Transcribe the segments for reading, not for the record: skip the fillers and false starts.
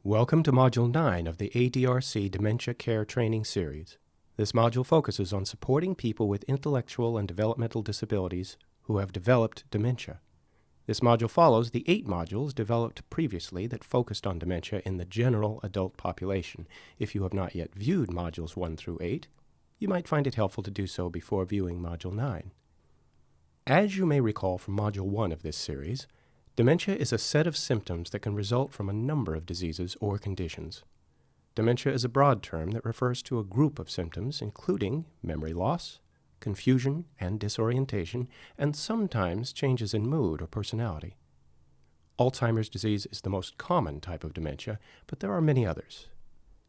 Welcome to Module 9 of the ADRC Dementia Care Training Series. This module focuses on supporting people with intellectual and developmental disabilities who have developed dementia. This module follows the 8 modules developed previously that focused on dementia in the general adult population. If you have not yet viewed Modules 1 through 8, you might find it helpful to do so before viewing Module 9. As you may recall from Module 1 of this series, dementia is a set of symptoms that can result from a number of diseases or conditions. Dementia is a broad term that refers to a group of symptoms including memory loss, confusion and disorientation, and sometimes changes in mood or personality. Alzheimer's disease is the most common type of dementia, but there are many others.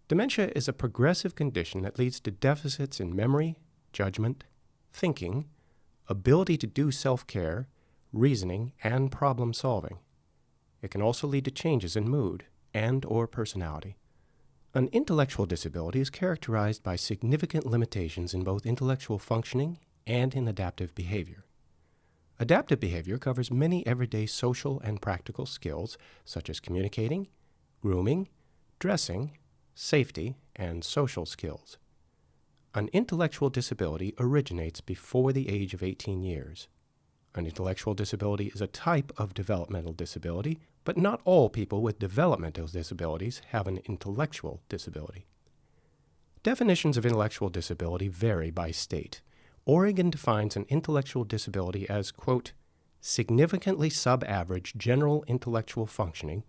Dementia is a progressive condition that leads to deficits in memory, judgment, thinking, ability to do self-care, reasoning, and problem-solving. It can also lead to changes in mood and/or personality. An intellectual disability is characterized by significant limitations in both intellectual functioning and in adaptive behavior. Adaptive behavior covers many everyday social and practical skills such as communicating, grooming, dressing, safety, and social skills. An intellectual disability originates before the age of 18 years. An intellectual disability is a type of developmental disability, but not all people with developmental disabilities have an intellectual disability. Definitions of intellectual disability vary by state. Oregon defines an intellectual disability as, quote, significantly sub-average general intellectual functioning,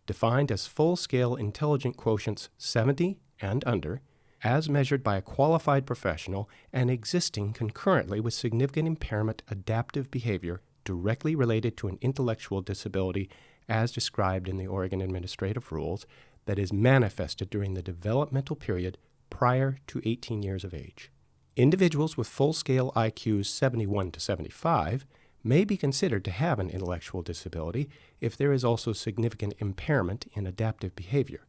defined as full-scale intelligent quotients 70 and under, as measured by a qualified professional and existing concurrently with significant impairment adaptive behavior directly related to an intellectual disability as described in the Oregon Administrative Rules that is manifested during the developmental period prior to 18 years of age. Individuals with full-scale IQs 71 to 75 may be considered to have an intellectual disability if there is also significant impairment in adaptive behavior,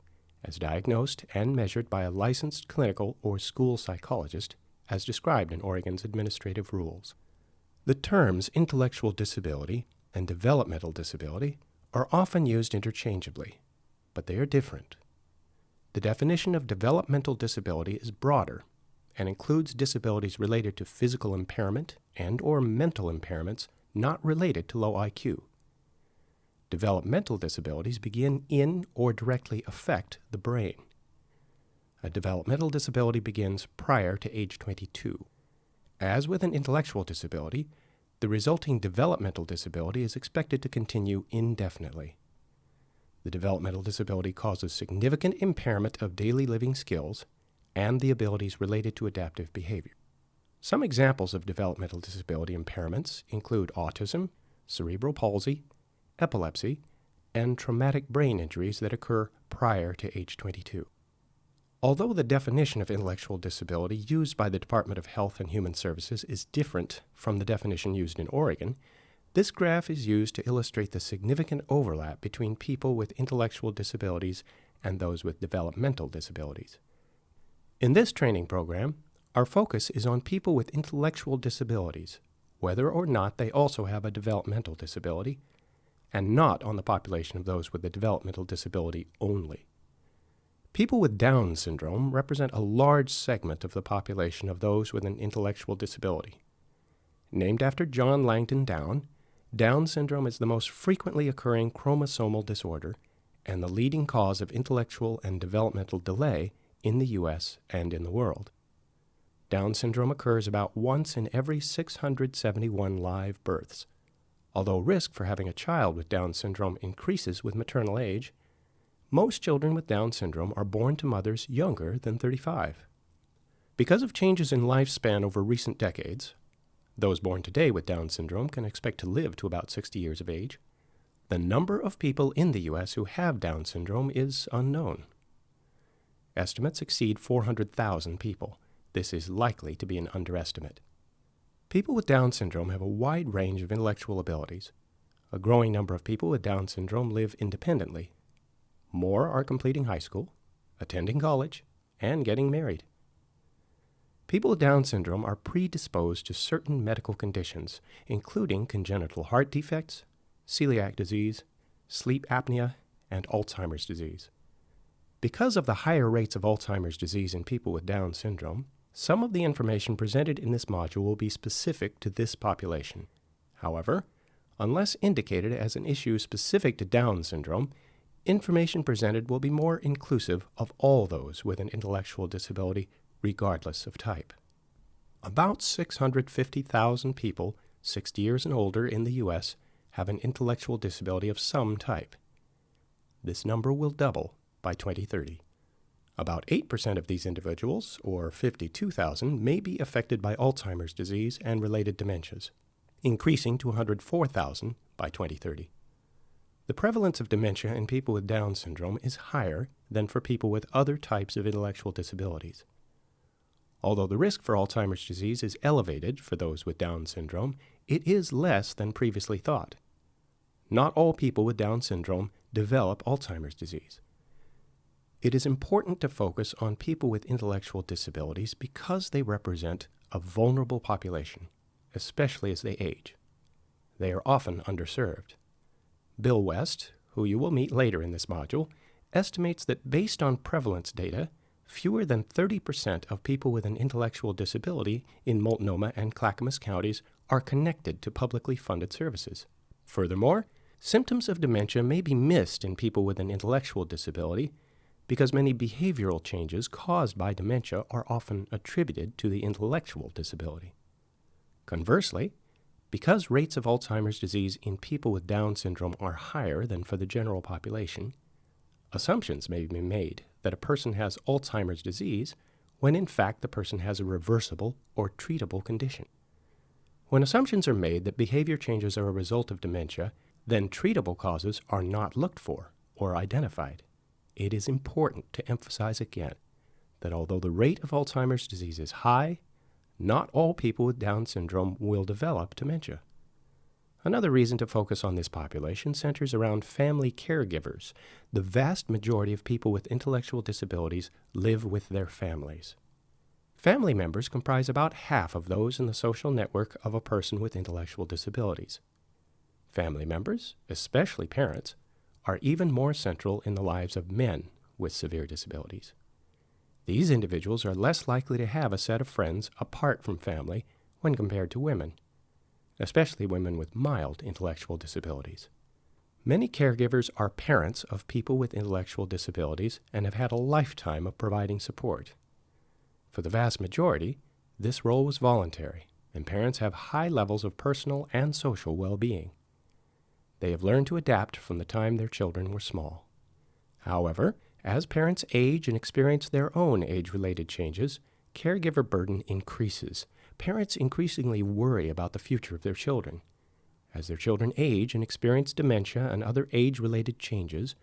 as diagnosed and measured by a licensed clinical or school psychologist, as described in Oregon's administrative rules. The terms intellectual disability and developmental disability are often used interchangeably, but they are different. The definition of developmental disability is broader and includes disabilities related to physical impairment and/or mental impairments not related to low IQ. Developmental disabilities begin in or directly affect the brain. A developmental disability begins prior to age 22. As with an intellectual disability, the resulting developmental disability is expected to continue indefinitely. The developmental disability causes significant impairment of daily living skills and the abilities related to adaptive behavior. Some examples of developmental disability impairments include autism, cerebral palsy, epilepsy, and traumatic brain injuries that occur prior to age 22. Although the definition of intellectual disability used by the Department of Health and Human Services is different from the definition used in Oregon, this graph is used to illustrate the significant overlap between people with intellectual disabilities and those with developmental disabilities. In this training program, our focus is on people with intellectual disabilities, whether or not they also have a developmental disability, and not on the population of those with a developmental disability only. People with Down syndrome represent a large segment of the population of those with an intellectual disability. Named after John Langdon Down, Down syndrome is the most frequently occurring chromosomal disorder and the leading cause of intellectual and developmental delay in the U.S. and in the world. Down syndrome occurs about once in every 671 live births. Although risk for having a child with Down syndrome increases with maternal age, most children with Down syndrome are born to mothers younger than 35. Because of changes in lifespan over recent decades, those born today with Down syndrome can expect to live to about 60 years of age. The number of people in the U.S. who have Down syndrome is unknown. Estimates exceed 400,000 people. This is likely to be an underestimate. People with Down syndrome have a wide range of intellectual abilities. A growing number of people with Down syndrome live independently. More are completing high school, attending college, and getting married. People with Down syndrome are predisposed to certain medical conditions, including congenital heart defects, celiac disease, sleep apnea, and Alzheimer's disease. Because of the higher rates of Alzheimer's disease in people with Down syndrome, some of the information presented in this module will be specific to this population. However, unless indicated as an issue specific to Down syndrome, information presented will be more inclusive of all those with an intellectual disability, regardless of type. About 650,000 people 60 years and older in the U.S. have an intellectual disability of some type. This number will double by 2030. About 8% of these individuals, or 52,000, may be affected by Alzheimer's disease and related dementias, increasing to 104,000 by 2030. The prevalence of dementia in people with Down syndrome is higher than for people with other types of intellectual disabilities. Although the risk for Alzheimer's disease is elevated for those with Down syndrome, it is less than previously thought. Not all people with Down syndrome develop Alzheimer's disease. It is important to focus on people with intellectual disabilities because they represent a vulnerable population, especially as they age. They are often underserved. Bill West, who you will meet later in this module, estimates that based on prevalence data, fewer than 30% of people with an intellectual disability in Multnomah and Clackamas counties are connected to publicly funded services. Furthermore, symptoms of dementia may be missed in people with an intellectual disability because many behavioral changes caused by dementia are often attributed to the intellectual disability. Conversely, because rates of Alzheimer's disease in people with Down syndrome are higher than for the general population, assumptions may be made that a person has Alzheimer's disease when in fact the person has a reversible or treatable condition. When assumptions are made that behavior changes are a result of dementia, then treatable causes are not looked for or identified. It is important to emphasize again that although the rate of Alzheimer's disease is high, not all people with Down syndrome will develop dementia. Another reason to focus on this population centers around family caregivers. The vast majority of people with intellectual disabilities live with their families. Family members comprise about half of those in the social network of a person with intellectual disabilities. Family members, especially parents, are even more central in the lives of men with severe disabilities. These individuals are less likely to have a set of friends apart from family when compared to women, especially women with mild intellectual disabilities. Many caregivers are parents of people with intellectual disabilities and have had a lifetime of providing support. For the vast majority, this role was voluntary, and parents have high levels of personal and social well-being. They have learned to adapt from the time their children were small. However, as parents age and experience their own age-related changes, caregiver burden increases. Parents increasingly worry about the future of their children. As their children age and experience dementia and other age-related changes,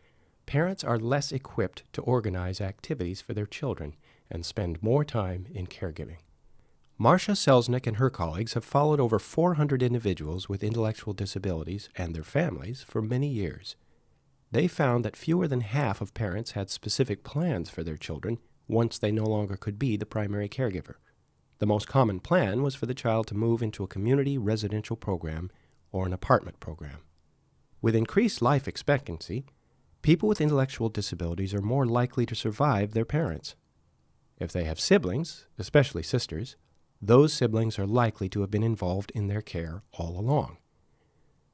parents are less equipped to organize activities for their children and spend more time in caregiving. Marcia Selznick and her colleagues have followed over 400 individuals with intellectual disabilities and their families for many years. They found that fewer than half of parents had specific plans for their children once they no longer could be the primary caregiver. The most common plan was for the child to move into a community residential program or an apartment program. With increased life expectancy, people with intellectual disabilities are more likely to survive their parents. If they have siblings, especially sisters, those siblings are likely to have been involved in their care all along.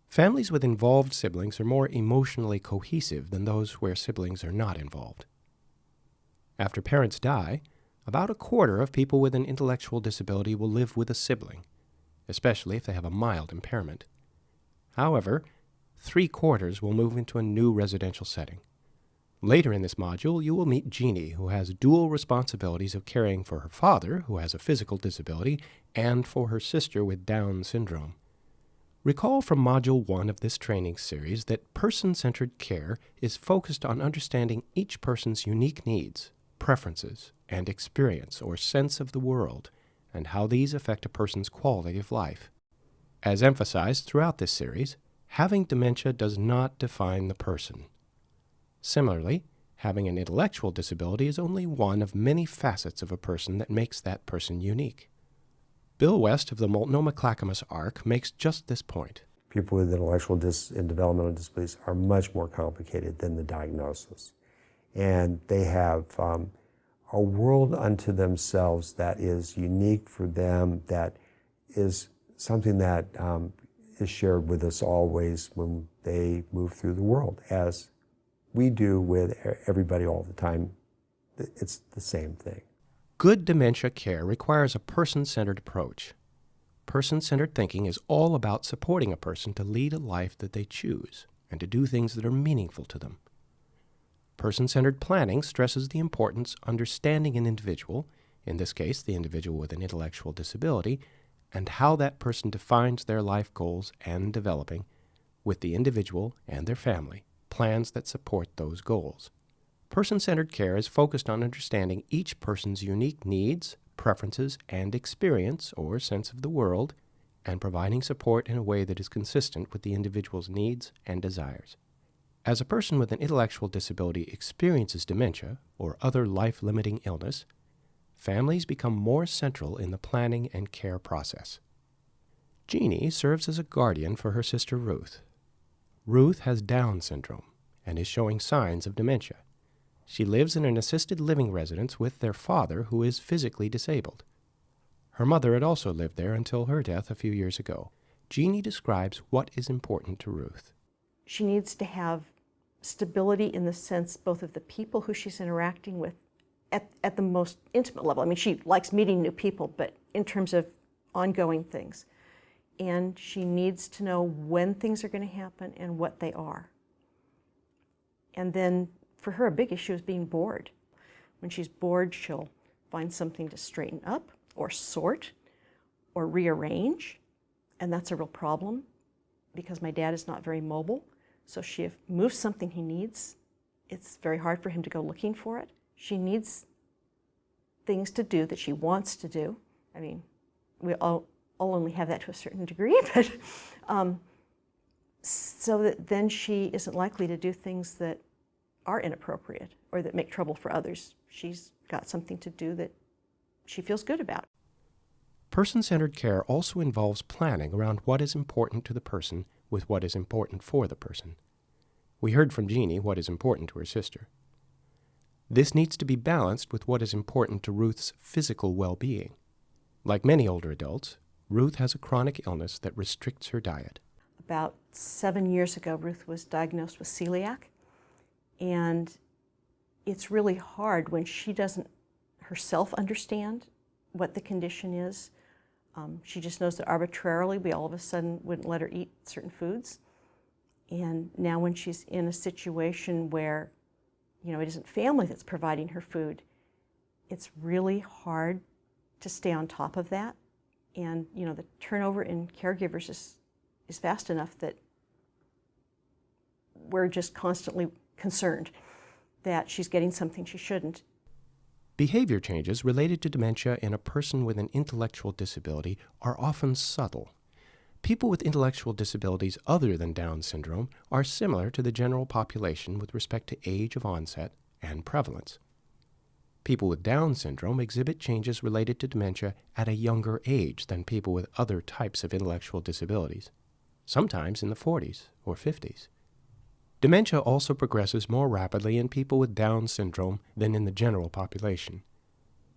Families with involved siblings are more emotionally cohesive than those where siblings are not involved. After parents die, about a quarter of people with an intellectual disability will live with a sibling, especially if they have a mild impairment. However, 3/4 will move into a new residential setting. Later in this module, you will meet Jeannie, who has dual responsibilities of caring for her father, who has a physical disability, and for her sister with Down syndrome. Recall from Module 1 of this training series that person-centered care is focused on understanding each person's unique needs, preferences, and experience or sense of the world, and how these affect a person's quality of life. As emphasized throughout this series, having dementia does not define the person. Similarly, having an intellectual disability is only one of many facets of a person that makes that person unique. Bill West of the Multnomah Clackamas ARC makes just this point. People with intellectual and developmental disabilities are much more complicated than the diagnosis. and they have a world unto themselves that is unique for them, that is something that is shared with us always when they move through the world, as we do with everybody all the time. It's the same thing. Good dementia care requires a person-centered approach. Person-centered thinking is all about supporting a person to lead a life that they choose and to do things that are meaningful to them. Person-centered planning stresses the importance of understanding an individual, in this case the individual with an intellectual disability, and how that person defines their life goals and developing, with the individual and their family, plans that support those goals. Person-centered care is focused on understanding each person's unique needs, preferences, and experience or sense of the world, and providing support in a way that is consistent with the individual's needs and desires. As a person with an intellectual disability experiences dementia or other life-limiting illness, families become more central in the planning and care process. Jeannie serves as a guardian for her sister Ruth. Ruth has Down syndrome and is showing signs of dementia. She lives in an assisted living residence with their father, who is physically disabled. Her mother had also lived there until her death a few years ago. Jeannie describes what is important to Ruth. She needs to have stability in the sense both of the people who she's interacting with at the most intimate level. I mean, she likes meeting new people, but in terms of ongoing things. And she needs to know when things are going to happen and what they are. And then for her, a big issue is being bored. When she's bored, she'll find something to straighten up or sort or rearrange. And that's a real problem because my dad is not very mobile. So she moves something he needs. It's very hard for him to go looking for it. She needs things to do that she wants to do. I mean, we all only have that to a certain degree, but so that then she isn't likely to do things that are inappropriate or that make trouble for others. She's got something to do that she feels good about. Person-centered care also involves planning around what is important to the person with what is important for the person. We heard from Jeannie what is important to her sister. This needs to be balanced with what is important to Ruth's physical well-being. Like many older adults, Ruth has a chronic illness that restricts her diet. About 7 years ago, Ruth was diagnosed with celiac, and it's really hard when she doesn't herself understand what the condition is. She just knows that arbitrarily we all of a sudden wouldn't let her eat certain foods. And now when she's in a situation where, you know, it isn't family that's providing her food, it's really hard to stay on top of that. And, you know, the turnover in caregivers is fast enough that we're just constantly concerned that she's getting something she shouldn't. Behavior changes related to dementia in a person with an intellectual disability are often subtle. People with intellectual disabilities other than Down syndrome are similar to the general population with respect to age of onset and prevalence. People with Down syndrome exhibit changes related to dementia at a younger age than people with other types of intellectual disabilities, sometimes in the 40s or 50s. Dementia also progresses more rapidly in people with Down syndrome than in the general population.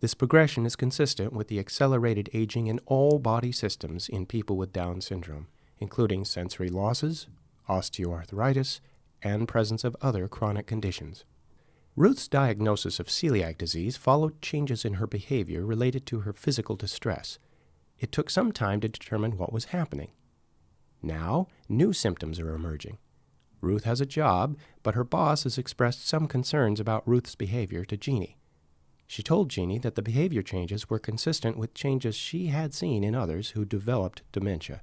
This progression is consistent with the accelerated aging in all body systems in people with Down syndrome, including sensory losses, osteoarthritis, and presence of other chronic conditions. Ruth's diagnosis of celiac disease followed changes in her behavior related to her physical distress. It took some time to determine what was happening. Now, new symptoms are emerging. Ruth has a job, but her boss has expressed some concerns about Ruth's behavior to Jeannie. She told Jeannie that the behavior changes were consistent with changes she had seen in others who developed dementia.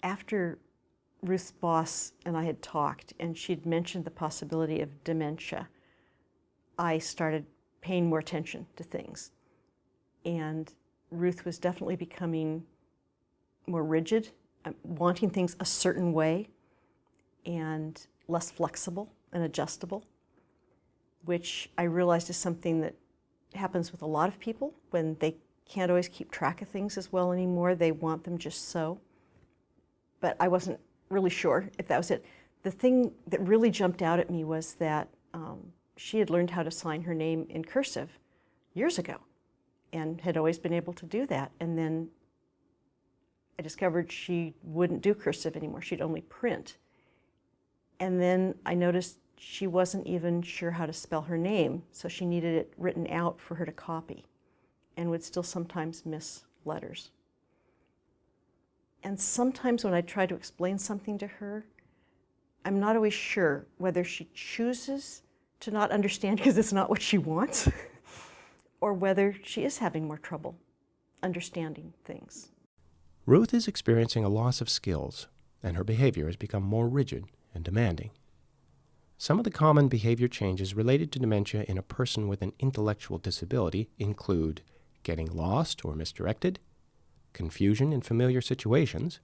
After Ruth's boss and I had talked, and she'd mentioned the possibility of dementia, I started paying more attention to things. And Ruth was definitely becoming more rigid, wanting things a certain way, and less flexible and adjustable, which I realized is something that happens with a lot of people when they can't always keep track of things as well anymore. They want them just so. But I wasn't really sure if that was it. The thing that really jumped out at me was that she had learned how to sign her name in cursive years ago and had always been able to do that. And then I discovered she wouldn't do cursive anymore. She'd only print. And then I noticed she wasn't even sure how to spell her name, so she needed it written out for her to copy and would still sometimes miss letters. And sometimes when I try to explain something to her, I'm not always sure whether she chooses to not understand because it's not what she wants, or whether she is having more trouble understanding things. Ruth is experiencing a loss of skills, and her behavior has become more rigid and demanding. Some of the common behavior changes related to dementia in a person with an intellectual disability include getting lost or misdirected, confusion in familiar situations,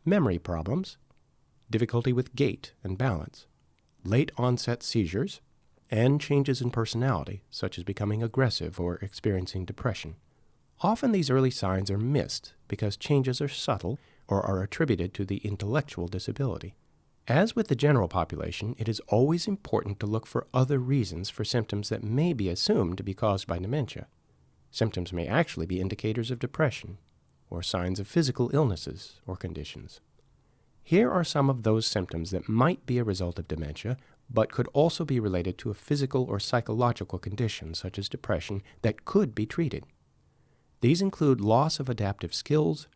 memory problems, difficulty with gait and balance, late onset seizures, and changes in personality, such as becoming aggressive or experiencing depression. Often these early signs are missed because changes are subtle or are attributed to the intellectual disability. As with the general population, it is always important to look for other reasons for symptoms that may be assumed to be caused by dementia. Symptoms may actually be indicators of depression or signs of physical illnesses or conditions. Here are some of those symptoms that might be a result of dementia, but could also be related to a physical or psychological condition such as depression that could be treated. These include loss of adaptive skills,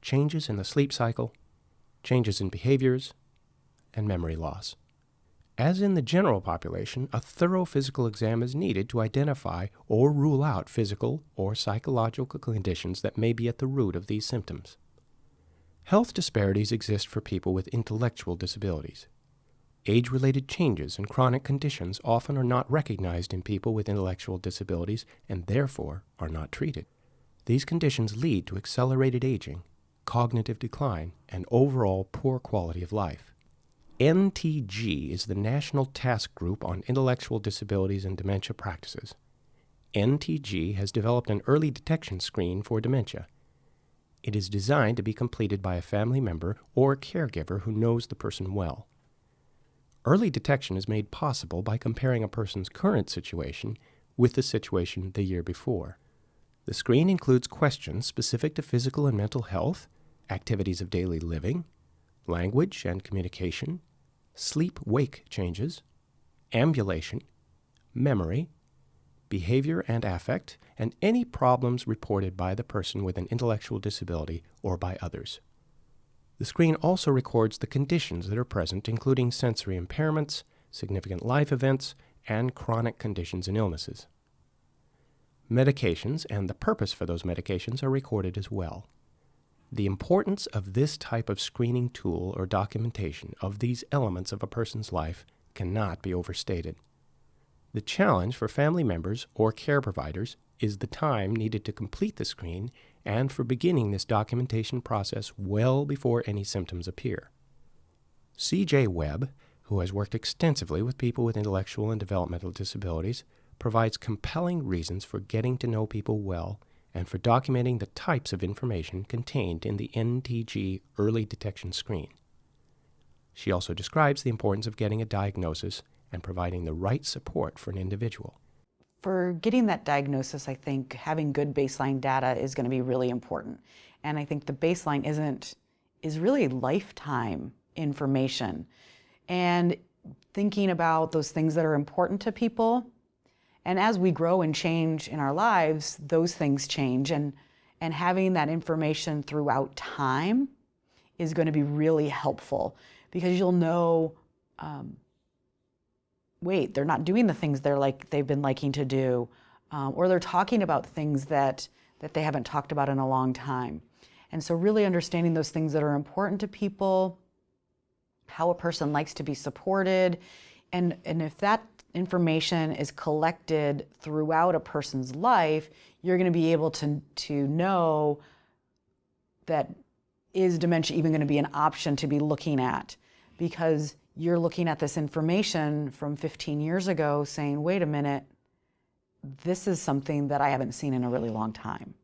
changes in the sleep cycle, changes in behaviors, and memory loss. As in the general population, a thorough physical exam is needed to identify or rule out physical or psychological conditions that may be at the root of these symptoms. Health disparities exist for people with intellectual disabilities. Age-related changes and chronic conditions often are not recognized in people with intellectual disabilities and therefore are not treated. These conditions lead to accelerated aging, cognitive decline, and overall poor quality of life. NTG is the National Task Group on Intellectual Disabilities and Dementia Practices. NTG has developed an early detection screen for dementia. It is designed to be completed by a family member or a caregiver who knows the person well. Early detection is made possible by comparing a person's current situation with the situation the year before. The screen includes questions specific to physical and mental health, activities of daily living, language and communication, sleep-wake changes, ambulation, memory, behavior and affect, and any problems reported by the person with an intellectual disability or by others. The screen also records the conditions that are present, including sensory impairments, significant life events, and chronic conditions and illnesses. Medications and the purpose for those medications are recorded as well. The importance of this type of screening tool or documentation of these elements of a person's life cannot be overstated. The challenge for family members or care providers is the time needed to complete the screen and for beginning this documentation process well before any symptoms appear. C.J. Webb, who has worked extensively with people with intellectual and developmental disabilities, provides compelling reasons for getting to know people well and for documenting the types of information contained in the NTG early detection screen. She also describes the importance of getting a diagnosis and providing the right support for an individual. For getting that diagnosis, I think having good baseline data is going to be really important. And I think the baseline is really lifetime information. And thinking about those things that are important to people. And as we grow and change in our lives, those things change. And having that information throughout time is going to be really helpful because you'll know, wait, they're not doing the things they've been liking to do, or they're talking about things that they haven't talked about in a long time. And so really understanding those things that are important to people, how a person likes to be supported, and if that information is collected throughout a person's life, you're going to be able to know that is dementia even going to be an option to be looking at, because you're looking at this information from 15 years ago saying, wait a minute, this is something that I haven't seen in a really long time.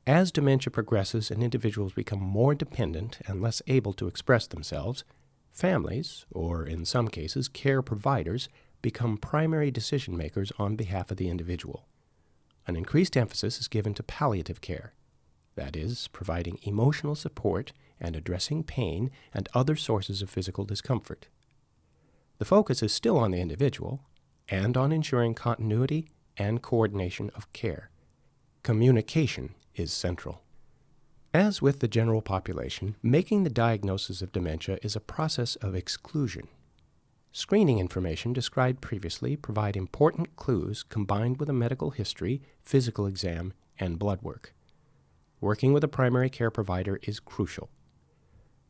As dementia progresses and individuals become more dependent and less able to express themselves, families, or in some cases care providers, become primary decision makers on behalf of the individual. An increased emphasis is given to palliative care, that is, providing emotional support and addressing pain and other sources of physical discomfort. The focus is still on the individual and on ensuring continuity and coordination of care. Communication is central. As with the general population, making the diagnosis of dementia is a process of exclusion. Screening information described previously provide important clues combined with a medical history, physical exam, and blood work. Working with a primary care provider is crucial.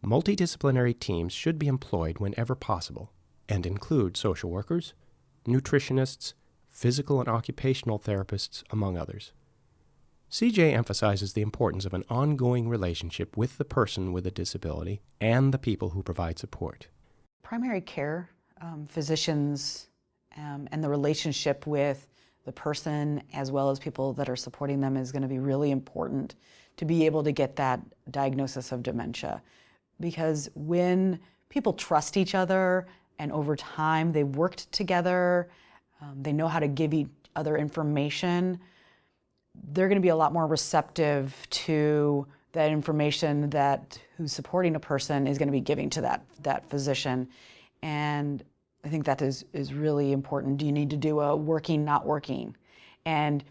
Multidisciplinary teams should be employed whenever possible and include social workers, nutritionists, physical and occupational therapists, among others. CJ emphasizes the importance of an ongoing relationship with the person with a disability and the people who provide support. Primary care physicians and the relationship with the person as well as people that are supporting them is going to be really important to be able to get that diagnosis of dementia. Because when people trust each other and over time they've worked together, they know how to give each other information, they're going to be a lot more receptive to that information that who's supporting a person is going to be giving to that physician. And I think that is really important. Do you need to do a working, not working? And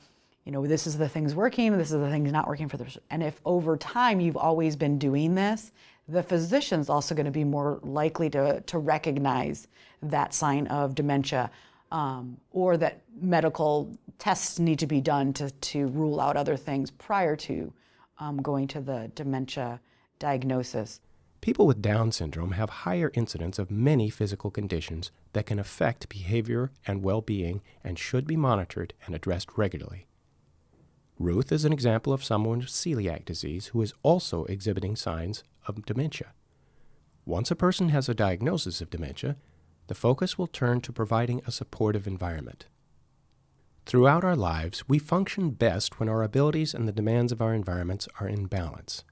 this is the things working, this is the things not working for the person. And if over time you've always been doing this, the physician's also going to be more likely to recognize that sign of dementia, or that medical tests need to be done to rule out other things prior to going to the dementia diagnosis. People with Down syndrome have higher incidence of many physical conditions that can affect behavior and well-being and should be monitored and addressed regularly. Ruth is an example of someone with celiac disease who is also exhibiting signs of dementia. Once a person has a diagnosis of dementia, the focus will turn to providing a supportive environment. Throughout our lives, we function best when our abilities and the demands of our environments are in balance.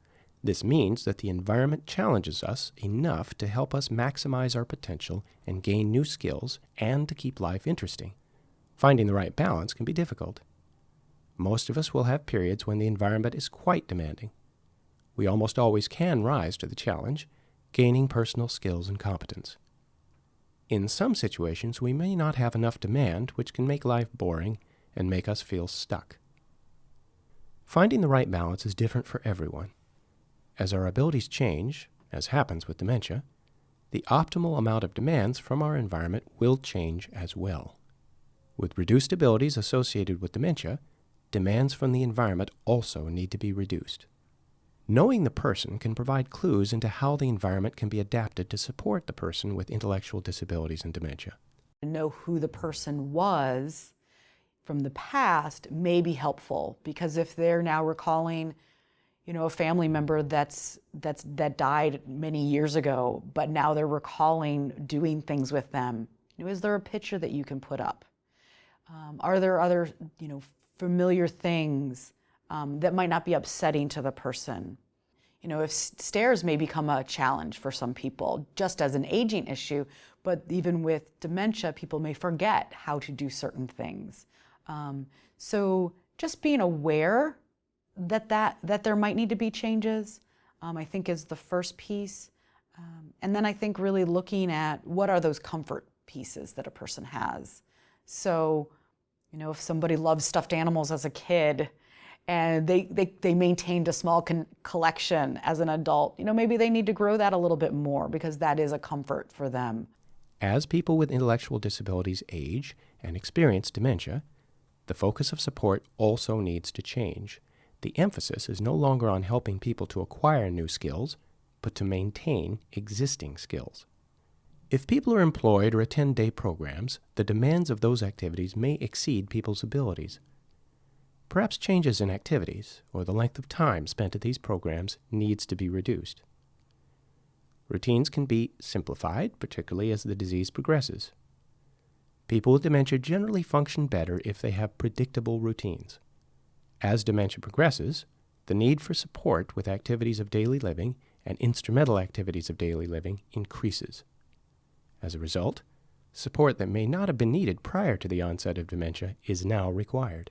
This means that the environment challenges us enough to help us maximize our potential and gain new skills and to keep life interesting. Finding the right balance can be difficult. Most of us will have periods when the environment is quite demanding. We almost always can rise to the challenge, gaining personal skills and competence. In some situations, we may not have enough demand, which can make life boring and make us feel stuck. Finding the right balance is different for everyone. As our abilities change, as happens with dementia, the optimal amount of demands from our environment will change as well. With reduced abilities associated with dementia, demands from the environment also need to be reduced. Knowing the person can provide clues into how the environment can be adapted to support the person with intellectual disabilities and dementia. To know who the person was from the past may be helpful, because if they're now recalling a family member that died many years ago, but now they're recalling doing things with them, is there a picture that you can put up? Are there other familiar things that might not be upsetting to the person? If stairs may become a challenge for some people, just as an aging issue, but even with dementia, people may forget how to do certain things. So just being aware that there might need to be changes, I think is the first piece. And then I think really looking at what are those comfort pieces that a person has. So, if somebody loves stuffed animals as a kid and they maintained a small collection as an adult, maybe they need to grow that a little bit more because that is a comfort for them. As people with intellectual disabilities age and experience dementia, the focus of support also needs to change. The emphasis is no longer on helping people to acquire new skills, but to maintain existing skills. If people are employed or attend day programs, the demands of those activities may exceed people's abilities. Perhaps changes in activities or the length of time spent at these programs needs to be reduced. Routines can be simplified, particularly as the disease progresses. People with dementia generally function better if they have predictable routines. As dementia progresses, the need for support with activities of daily living and instrumental activities of daily living increases. As a result, Support that may not have been needed prior to the onset of dementia is now required.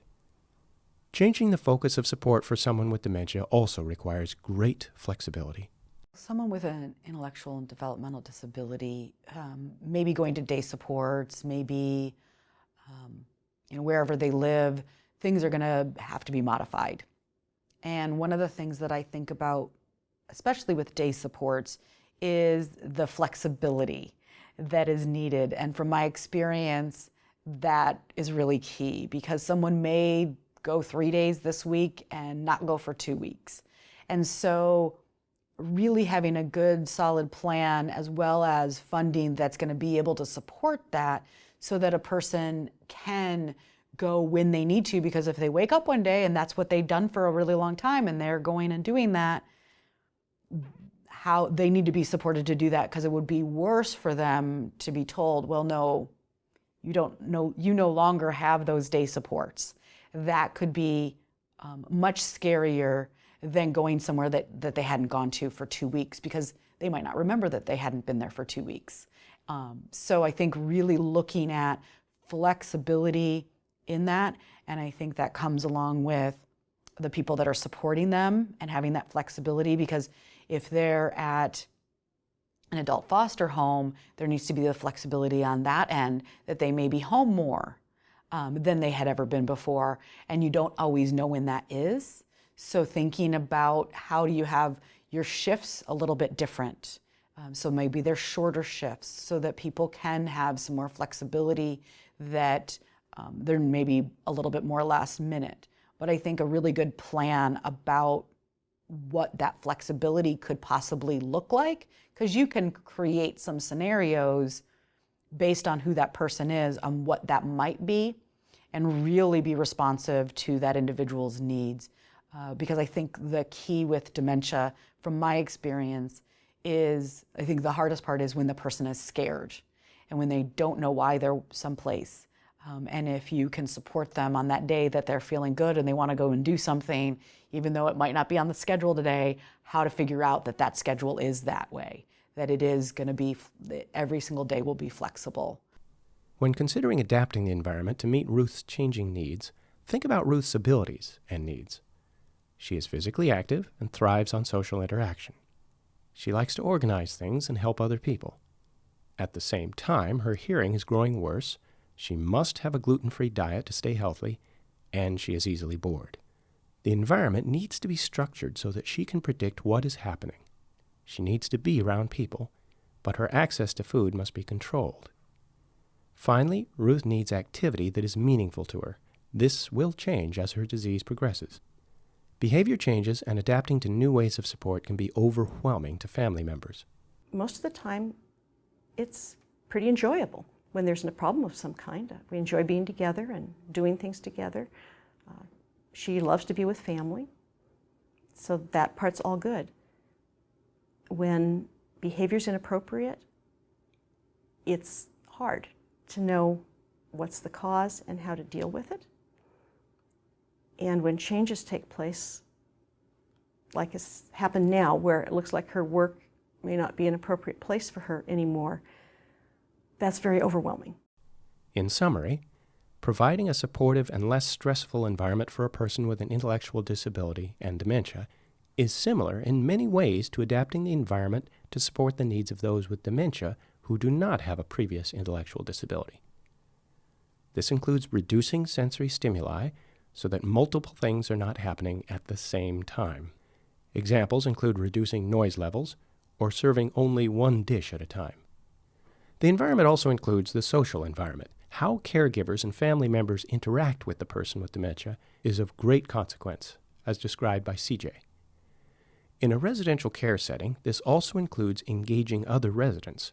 Changing the focus of support for someone with dementia also requires great flexibility. Someone with an intellectual and developmental disability, maybe going to day supports, maybe wherever they live, things are going to have to be modified. And one of the things that I think about, especially with day supports, is the flexibility that is needed. And from my experience, that is really key, because someone may go 3 days this week and not go for 2 weeks. And so really having a good solid plan, as well as funding that's going to be able to support that, so that a person can go when they need to, because if they wake up one day and that's what they've done for a really long time and they're going and doing that, how they need to be supported to do that, because it would be worse for them to be told, well, no, you no longer have those day supports. That could be much scarier than going somewhere that they hadn't gone to for 2 weeks, because they might not remember that they hadn't been there for 2 weeks. So I think really looking at flexibility in that, and I think that comes along with the people that are supporting them and having that flexibility, because if they're at an adult foster home, there needs to be the flexibility on that end, that they may be home more than they had ever been before, and you don't always know when that is. So thinking about how do you have your shifts a little bit different. So maybe they're shorter shifts so that people can have some more flexibility, that they're maybe a little bit more last minute. But I think a really good plan about what that flexibility could possibly look like, because you can create some scenarios based on who that person is, on what that might be, and really be responsive to that individual's needs. Because I think the key with dementia, from my experience, is I think the hardest part is when the person is scared and when they don't know why they're someplace. And if you can support them on that day that they're feeling good and they want to go and do something, even though it might not be on the schedule today, how to figure out that that schedule is that way, that it is going to be, every single day will be flexible. When considering adapting the environment to meet Ruth's changing needs, think about Ruth's abilities and needs. She is physically active and thrives on social interaction. She likes to organize things and help other people. At the same time, her hearing is growing worse. She must have a gluten-free diet to stay healthy, and she is easily bored. The environment needs to be structured so that she can predict what is happening. She needs to be around people, but her access to food must be controlled. Finally, Ruth needs activity that is meaningful to her. This will change as her disease progresses. Behavior changes and adapting to new ways of support can be overwhelming to family members. Most of the time, it's pretty enjoyable when there's a problem of some kind. We enjoy being together and doing things together. She loves to be with family, so that part's all good. When behavior's inappropriate, it's hard to know what's the cause and how to deal with it. And when changes take place, like has happened now, where it looks like her work may not be an appropriate place for her anymore, that's very overwhelming. In summary, providing a supportive and less stressful environment for a person with an intellectual disability and dementia is similar in many ways to adapting the environment to support the needs of those with dementia who do not have a previous intellectual disability. This includes reducing sensory stimuli so that multiple things are not happening at the same time. Examples include reducing noise levels or serving only one dish at a time. The environment also includes the social environment. How caregivers and family members interact with the person with dementia is of great consequence, as described by CJ. In a residential care setting, this also includes engaging other residents.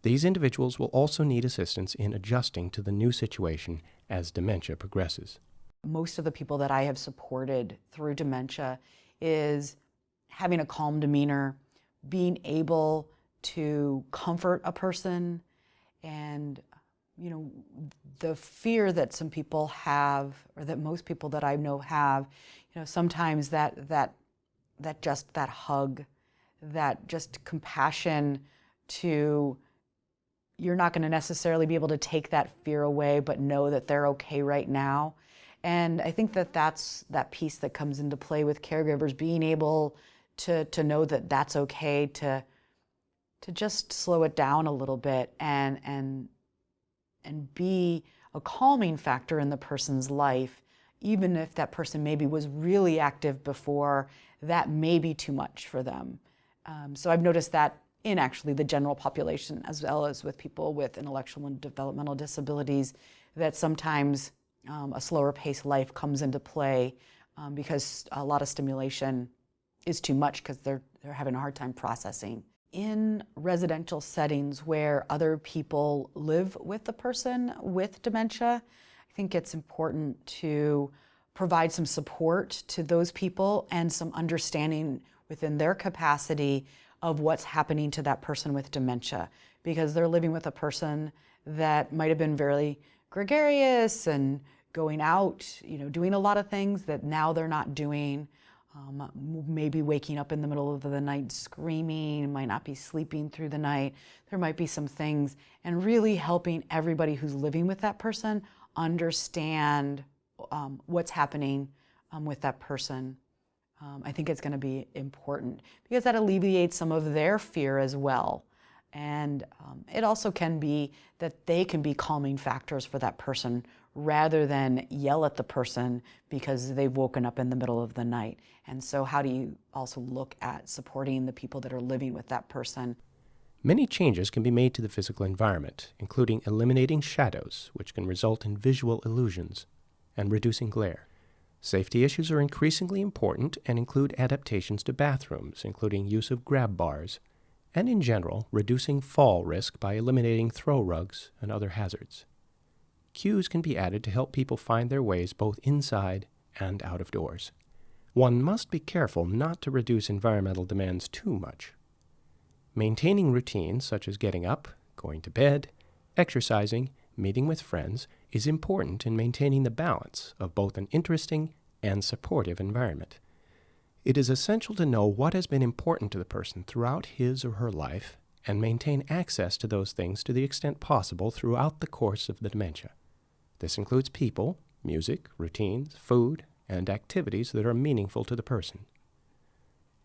These individuals will also need assistance in adjusting to the new situation as dementia progresses. Most of the people that I have supported through dementia is having a calm demeanor, being able to comfort a person, and the fear that some people have, or that most people that I know have, sometimes that hug, that just compassion to you're not going to necessarily be able to take that fear away, but know that they're okay right now. And I think that that's that piece that comes into play with caregivers, being able to know that that's okay, to just slow it down a little bit and be a calming factor in the person's life, even if that person maybe was really active before, that may be too much for them. So I've noticed that in actually the general population, as well as with people with intellectual and developmental disabilities, that sometimes a slower paced life comes into play because a lot of stimulation is too much because they're having a hard time processing. In residential settings where other people live with the person with dementia, I think it's important to provide some support to those people and some understanding within their capacity of what's happening to that person with dementia, because they're living with a person that might have been very gregarious and going out, doing a lot of things that now they're not doing. Maybe waking up in the middle of the night screaming, might not be sleeping through the night. There might be some things, and really helping everybody who's living with that person understand what's happening with that person. I think it's going to be important because that alleviates some of their fear as well. And it also can be that they can be calming factors for that person rather than yell at the person because they've woken up in the middle of the night. And so how do you also look at supporting the people that are living with that person? Many changes can be made to the physical environment, including eliminating shadows, which can result in visual illusions, and reducing glare. Safety issues are increasingly important and include adaptations to bathrooms, including use of grab bars, and in general, reducing fall risk by eliminating throw rugs and other hazards. Cues can be added to help people find their ways both inside and out of doors. One must be careful not to reduce environmental demands too much. Maintaining routines such as getting up, going to bed, exercising, meeting with friends is important in maintaining the balance of both an interesting and supportive environment. It is essential to know what has been important to the person throughout his or her life and maintain access to those things to the extent possible throughout the course of the dementia. This includes people, music, routines, food, and activities that are meaningful to the person.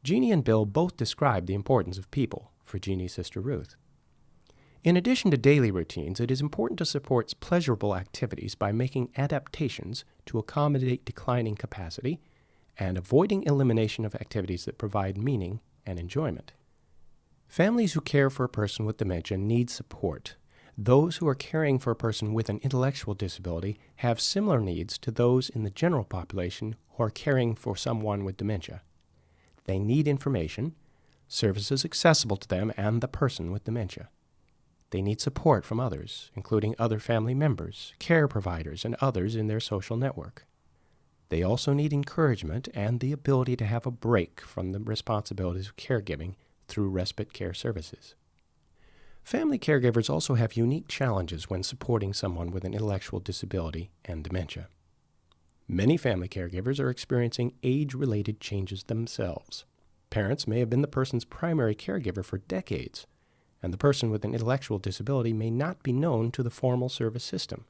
Jeannie and Bill both described the importance of people for Jeannie's sister Ruth. In addition to daily routines, it is important to support pleasurable activities by making adaptations to accommodate declining capacity and avoiding elimination of activities that provide meaning and enjoyment. Families who care for a person with dementia need support. Those who are caring for a person with an intellectual disability have similar needs to those in the general population who are caring for someone with dementia. They need information, services accessible to them and the person with dementia. They need support from others, including other family members, care providers, and others in their social network. They also need encouragement and the ability to have a break from the responsibilities of caregiving through respite care services. Family caregivers also have unique challenges when supporting someone with an intellectual disability and dementia. Many family caregivers are experiencing age-related changes themselves. Parents may have been the person's primary caregiver for decades, and the person with an intellectual disability may not be known to the formal service system.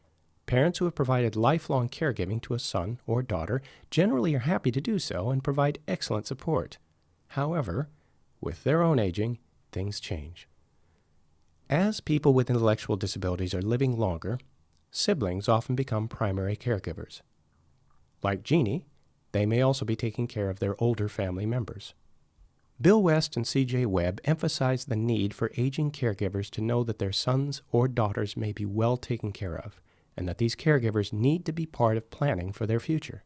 Parents who have provided lifelong caregiving to a son or daughter generally are happy to do so and provide excellent support. However, with their own aging, things change. As people with intellectual disabilities are living longer, siblings often become primary caregivers. Like Jeannie, they may also be taking care of their older family members. Bill West and C.J. Webb emphasize the need for aging caregivers to know that their sons or daughters may be well taken care of, and that these caregivers need to be part of planning for their future.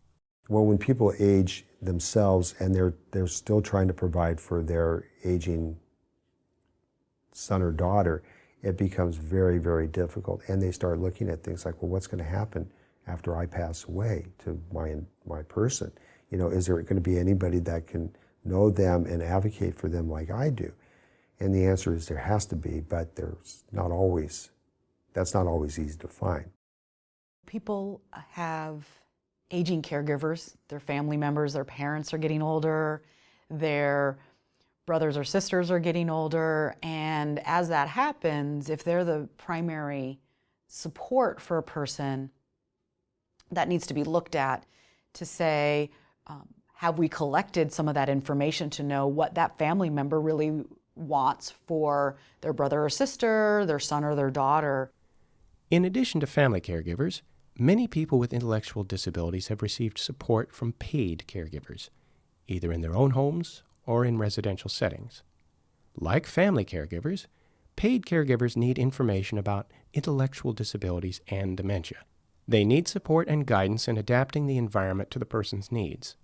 Well, when people age themselves and they're still trying to provide for their aging son or daughter, it becomes very, very difficult. And they start looking at things like, well, what's going to happen after I pass away to my person? Is there going to be anybody that can know them and advocate for them like I do? And the answer is there has to be, but that's not always easy to find. People have aging caregivers, their family members, their parents are getting older, they're brothers or sisters are getting older, and as that happens, if they're the primary support for a person, that needs to be looked at to say, have we collected some of that information to know what that family member really wants for their brother or sister, their son or their daughter? In addition to family caregivers, many people with intellectual disabilities have received support from paid caregivers, either in their own homes or in residential settings. Like family caregivers, paid caregivers need information about intellectual disabilities and dementia. They need support and guidance in adapting the environment to the person's needs.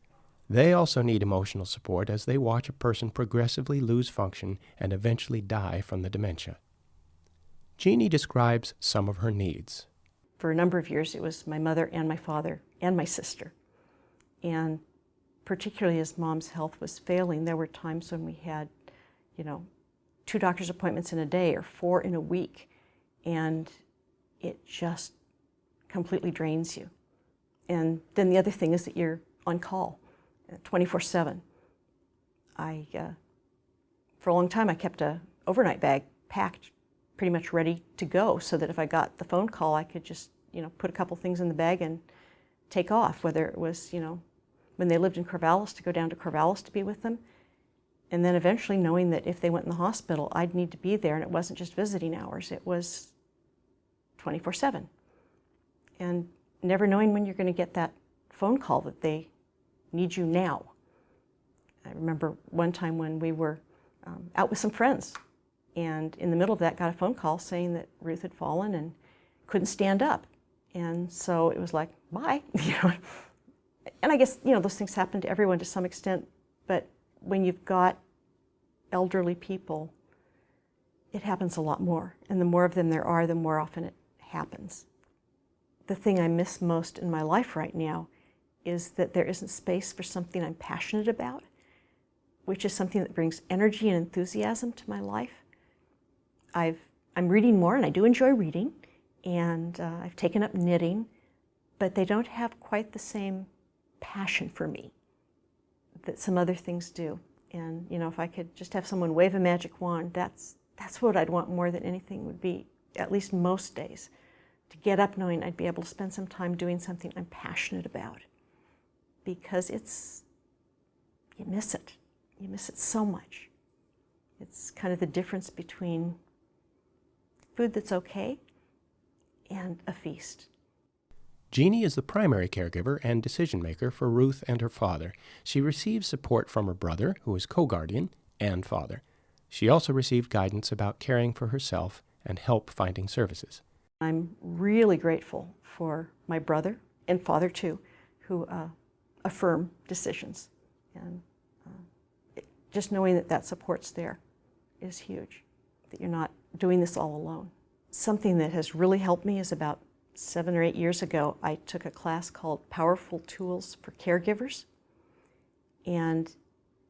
They also need emotional support as they watch a person progressively lose function and eventually die from the dementia. Jeannie describes some of her needs. For a number of years, it was my mother and my father and my sister. And particularly as Mom's health was failing, there were times when we had, 2 doctor's appointments in a day or 4 in a week. And it just completely drains you. And then the other thing is that you're on call 24/7. For a long time, I kept an overnight bag packed, pretty much ready to go, so that if I got the phone call, I could just, put a couple things in the bag and take off, whether it was, when they lived in Corvallis, to go down to Corvallis to be with them. And then eventually knowing that if they went in the hospital, I'd need to be there, and it wasn't just visiting hours, it was 24/7. And never knowing when you're going to get that phone call that they need you now. I remember one time when we were out with some friends, and in the middle of that got a phone call saying that Ruth had fallen and couldn't stand up. And so it was like, bye. And I guess, those things happen to everyone to some extent, but when you've got elderly people, it happens a lot more. And the more of them there are, the more often it happens. The thing I miss most in my life right now is that there isn't space for something I'm passionate about, which is something that brings energy and enthusiasm to my life. I'm reading more, and I do enjoy reading, and I've taken up knitting, but they don't have quite the same passion for me that some other things do. And if I could just have someone wave a magic wand, that's what I'd want more than anything would be, at least most days, to get up knowing I'd be able to spend some time doing something I'm passionate about. Because you miss it. You miss it so much. It's kind of the difference between food that's okay and a feast. Jeannie is the primary caregiver and decision maker for Ruth and her father. She receives support from her brother, who is co-guardian and father. She also received guidance about caring for herself and help finding services. I'm really grateful for my brother and father too, who affirm decisions. And just knowing that support's there is huge, that you're not doing this all alone. Something that has really helped me is about 7 or 8 years ago, I took a class called Powerful Tools for Caregivers, and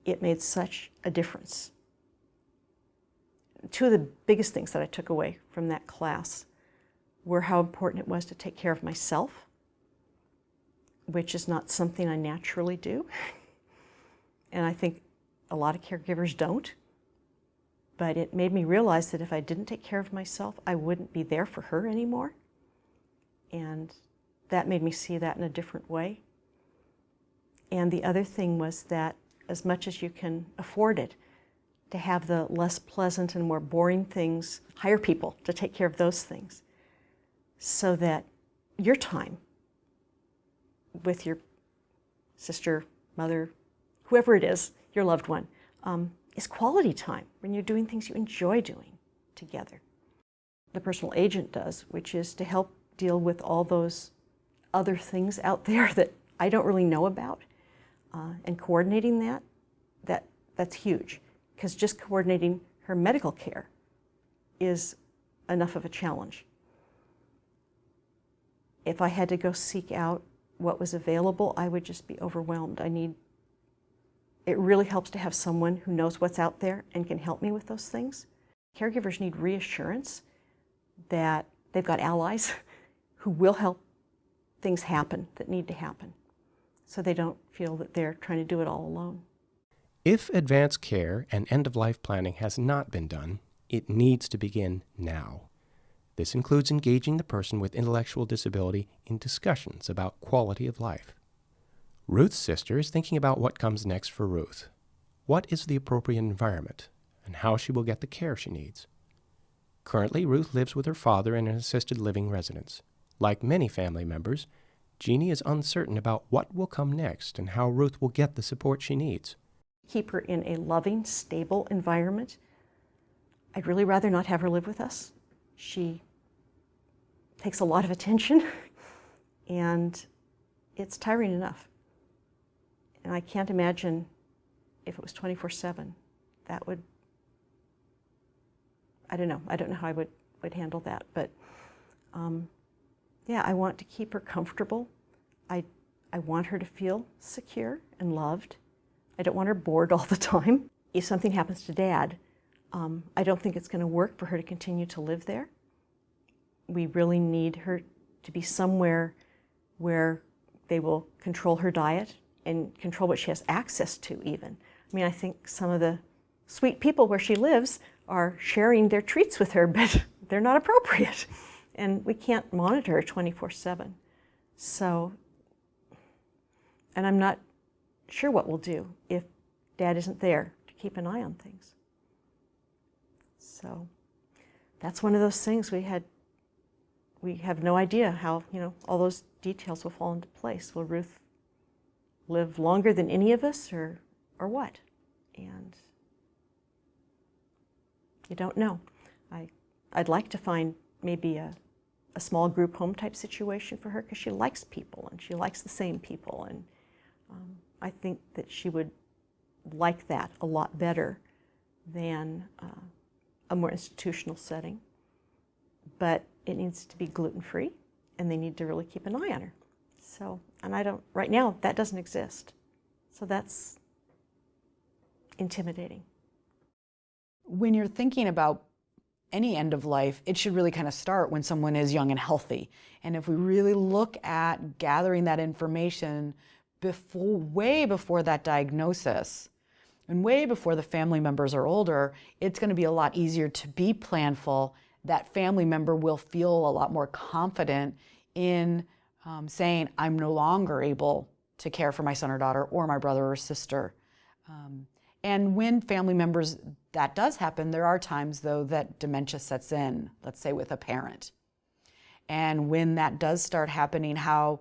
it made such a difference. 2 of the biggest things that I took away from that class were how important it was to take care of myself, which is not something I naturally do. And I think a lot of caregivers don't. But it made me realize that if I didn't take care of myself, I wouldn't be there for her anymore. And that made me see that in a different way. And the other thing was that as much as you can afford it, to have the less pleasant and more boring things, hire people to take care of those things, so that your time with your sister, mother, whoever it is, your loved one, is quality time when you're doing things you enjoy doing together. The personal agent does, which is to help deal with all those other things out there that I don't really know about, and coordinating that's huge, because just coordinating her medical care is enough of a challenge. If I had to go seek out what was available, I would just be overwhelmed. It really helps to have someone who knows what's out there and can help me with those things. Caregivers need reassurance that they've got allies who will help things happen that need to happen, so they don't feel that they're trying to do it all alone. If advanced care and end-of-life planning has not been done, it needs to begin now. This includes engaging the person with intellectual disability in discussions about quality of life. Ruth's sister is thinking about what comes next for Ruth. What is the appropriate environment, and how she will get the care she needs? Currently, Ruth lives with her father in an assisted living residence. Like many family members, Jeannie is uncertain about what will come next and how Ruth will get the support she needs. Keep her in a loving, stable environment. I'd really rather not have her live with us. She takes a lot of attention, and it's tiring enough. And I can't imagine if it was 24/7, that would, I don't know how I would handle that. But yeah, I want to keep her comfortable. I want her to feel secure and loved. I don't want her bored all the time. If something happens to Dad, I don't think it's going to work for her to continue to live there. We really need her to be somewhere where they will control her diet and control what she has access to even. I mean, I think some of the sweet people where she lives are sharing their treats with her, but they're not appropriate. And we can't monitor her 24/7. So, and I'm not sure what we'll do if Dad isn't there to keep an eye on things. So that's one of those things we have no idea how, all those details will fall into place. Will Ruth live longer than any of us, or what? And you don't know. I'd like to find maybe a small group home type situation for her, because she likes people and she likes the same people, and I think that she would like that a lot better than a more institutional setting. But it needs to be gluten-free, and they need to really keep an eye on her. So, and right now, that doesn't exist. So that's intimidating. When you're thinking about any end of life, it should really kind of start when someone is young and healthy. And if we really look at gathering that information way before that diagnosis, and way before the family members are older, it's going to be a lot easier to be planful. That family member will feel a lot more confident in saying, I'm no longer able to care for my son or daughter or my brother or sister. And when family members, that does happen, there are times, though, that dementia sets in, let's say with a parent. And when that does start happening, how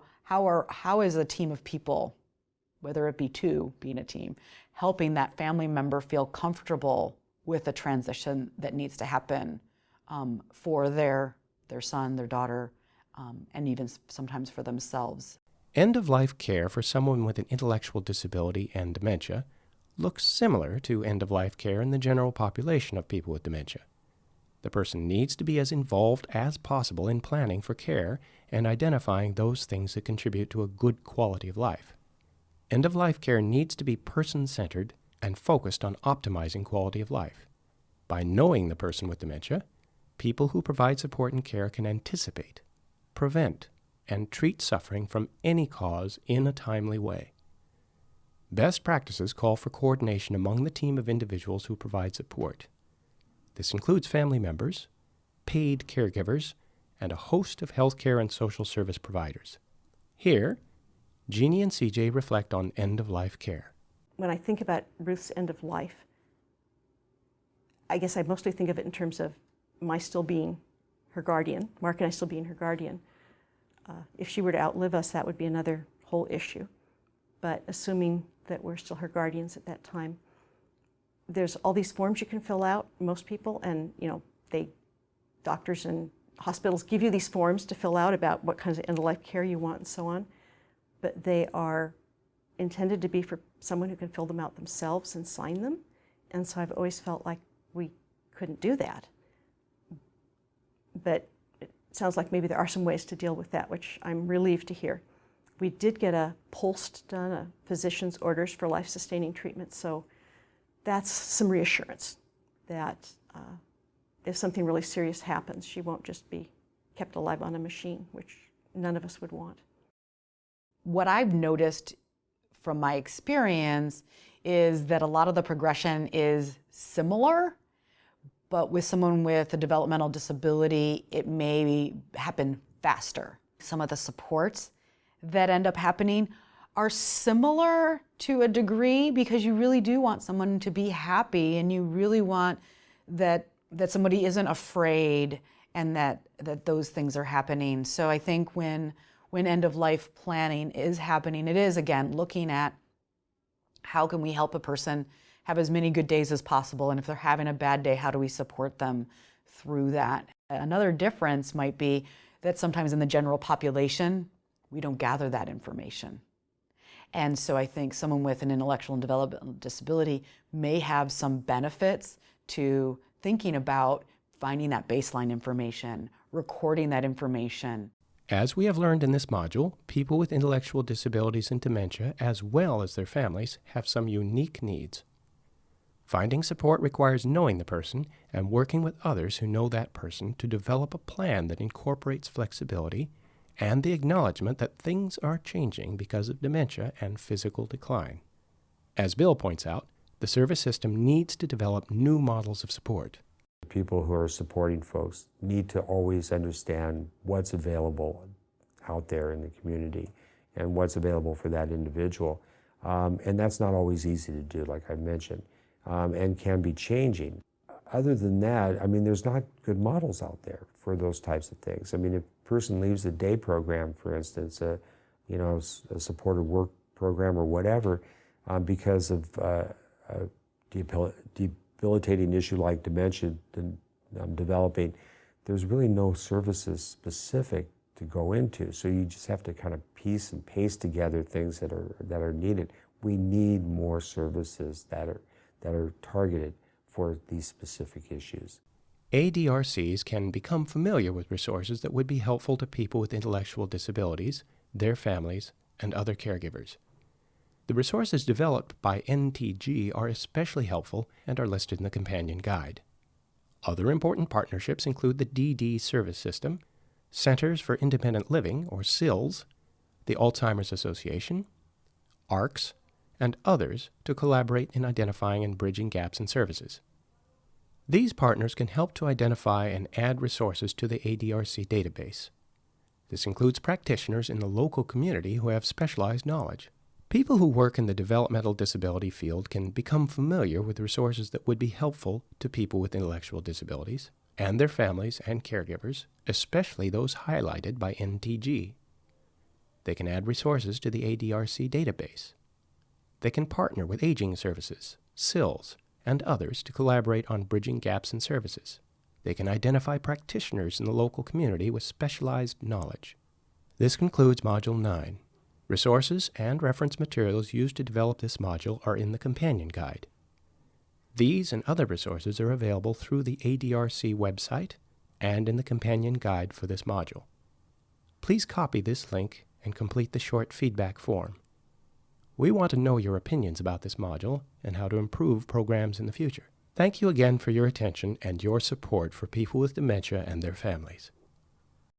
is a team of people, whether it be two, being a team, helping that family member feel comfortable with the transition that needs to happen for their son, their daughter, and even sometimes for themselves. End-of-life care for someone with an intellectual disability and dementia looks similar to end-of-life care in the general population of people with dementia. The person needs to be as involved as possible in planning for care and identifying those things that contribute to a good quality of life. End-of-life care needs to be person-centered and focused on optimizing quality of life. By knowing the person with dementia, people who provide support and care can anticipate, prevent, and treat suffering from any cause in a timely way. Best practices call for coordination among the team of individuals who provide support. This includes family members, paid caregivers, and a host of healthcare and social service providers. Here, Jeannie and CJ reflect on end-of-life care. When I think about Ruth's end of life, I guess I mostly think of it in terms of my still being her guardian, Mark and I still being her guardian. If she were to outlive us, that would be another whole issue. But assuming that we're still her guardians at that time, there's all these forms you can fill out, most people, and doctors and hospitals give you these forms to fill out about what kinds of end-of-life care you want and so on. But they are intended to be for someone who can fill them out themselves and sign them. And so I've always felt like we couldn't do that. But it sounds like maybe there are some ways to deal with that, which I'm relieved to hear. We did get a POLST done, a physician's orders for life-sustaining treatment, so that's some reassurance that if something really serious happens, she won't just be kept alive on a machine, which none of us would want. What I've noticed from my experience is that a lot of the progression is similar, but with someone with a developmental disability, it may happen faster. Some of the supports that end up happening are similar to a degree because you really do want someone to be happy, and you really want that somebody isn't afraid, and that those things are happening. So I think when end-of-life planning is happening, it is, again, looking at how can we help a person have as many good days as possible, and if they're having a bad day, how do we support them through that? Another difference might be that sometimes in the general population, we don't gather that information. And so I think someone with an intellectual and developmental disability may have some benefits to thinking about finding that baseline information, recording that information. As we have learned in this module, people with intellectual disabilities and dementia, as well as their families, have some unique needs. Finding support requires knowing the person and working with others who know that person to develop a plan that incorporates flexibility and the acknowledgement that things are changing because of dementia and physical decline. As Bill points out, the service system needs to develop new models of support. People who are supporting folks need to always understand what's available out there in the community and what's available for that individual. And that's not always easy to do, like I mentioned, and can be changing. Other than that, I mean, there's not good models out there for those types of things. I mean, if a person leaves a day program, for instance, a supported work program or whatever, because of a debilitating issue like dementia developing, there's really no services specific to go into. So you just have to kind of piece and paste together things that are needed. We need more services that are targeted for these specific issues. ADRCs can become familiar with resources that would be helpful to people with intellectual disabilities, their families, and other caregivers. The resources developed by NTG are especially helpful and are listed in the companion guide. Other important partnerships include the DD Service System, Centers for Independent Living, or CILS, the Alzheimer's Association, ARCS, and others to collaborate in identifying and bridging gaps in services. These partners can help to identify and add resources to the ADRC database. This includes practitioners in the local community who have specialized knowledge. People who work in the developmental disability field can become familiar with resources that would be helpful to people with intellectual disabilities and their families and caregivers, especially those highlighted by NTG. They can add resources to the ADRC database. They can partner with aging services, CILS, and others to collaborate on bridging gaps in services. They can identify practitioners in the local community with specialized knowledge. This concludes Module 9. Resources and reference materials used to develop this module are in the companion guide. These and other resources are available through the ADRC website and in the companion guide for this module. Please copy this link and complete the short feedback form. We want to know your opinions about this module and how to improve programs in the future. Thank you again for your attention and your support for people with dementia and their families.